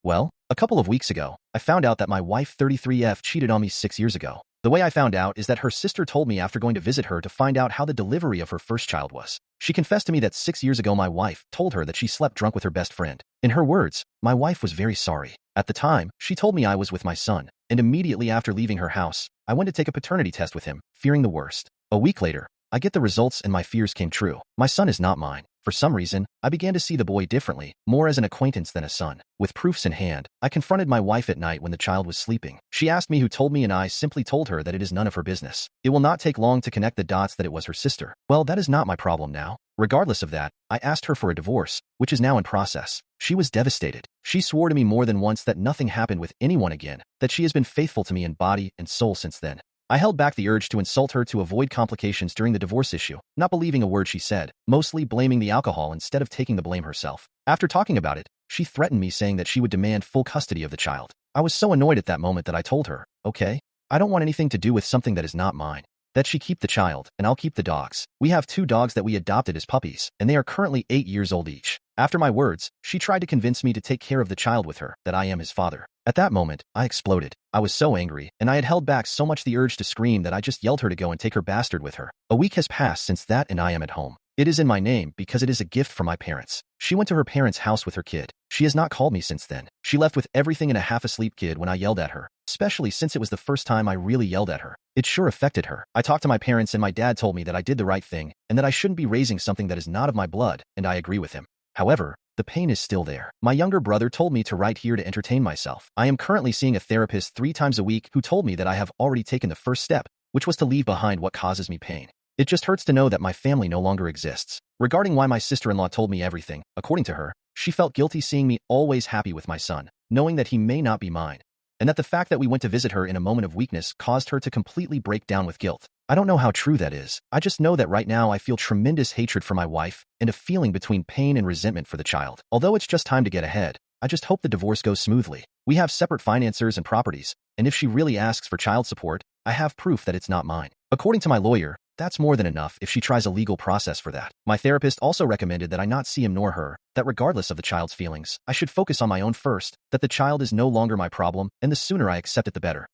Well, a couple of weeks ago, I found out that my wife 33F cheated on me 6 years ago. The way I found out is that her sister told me after going to visit her to find out how the delivery of her first child was. She confessed to me that 6 years ago my wife told her that she slept drunk with her best friend. In her words, my wife was very sorry. At the time, she told me I was with my son, and immediately after leaving her house, I went to take a paternity test with him, fearing the worst. A week later, I get the results and my fears came true. My son is not mine. For some reason, I began to see the boy differently, more as an acquaintance than a son. With proofs in hand, I confronted my wife at night when the child was sleeping. She asked me who told me and I simply told her that it is none of her business. It will not take long to connect the dots that it was her sister. Well, that is not my problem now. Regardless of that, I asked her for a divorce, which is now in process. She was devastated. She swore to me more than once that nothing happened with anyone again, that she has been faithful to me in body and soul since then. I held back the urge to insult her to avoid complications during the divorce issue, not believing a word she said, mostly blaming the alcohol instead of taking the blame herself. After talking about it, she threatened me saying that she would demand full custody of the child. I was so annoyed at that moment that I told her, okay, I don't want anything to do with something that is not mine. That she keep the child, and I'll keep the dogs. We have 2 dogs that we adopted as puppies, and they are currently 8 years old each. After my words, she tried to convince me to take care of the child with her, that I am his father. At that moment, I exploded. I was so angry, and I had held back so much the urge to scream that I just yelled her to go and take her bastard with her. A week has passed since that and I am at home. It is in my name because it is a gift from my parents. She went to her parents' house with her kid. She has not called me since then. She left with everything and a half-asleep kid when I yelled at her, especially since it was the first time I really yelled at her. It sure affected her. I talked to my parents and my dad told me that I did the right thing and that I shouldn't be raising something that is not of my blood, and I agree with him. However, the pain is still there. My younger brother told me to write here to entertain myself. I am currently seeing a therapist 3 times a week who told me that I have already taken the first step, which was to leave behind what causes me pain. It just hurts to know that my family no longer exists. Regarding why my sister-in-law told me everything, according to her, she felt guilty seeing me always happy with my son, knowing that he may not be mine, and that the fact that we went to visit her in a moment of weakness caused her to completely break down with guilt. I don't know how true that is. I just know that right now I feel tremendous hatred for my wife and a feeling between pain and resentment for the child. Although it's just time to get ahead, I just hope the divorce goes smoothly. We have separate financiers and properties, and if she really asks for child support, I have proof that it's not mine. According to my lawyer, that's more than enough if she tries a legal process for that. My therapist also recommended that I not see him nor her, that regardless of the child's feelings, I should focus on my own first, that the child is no longer my problem, and the sooner I accept it the better.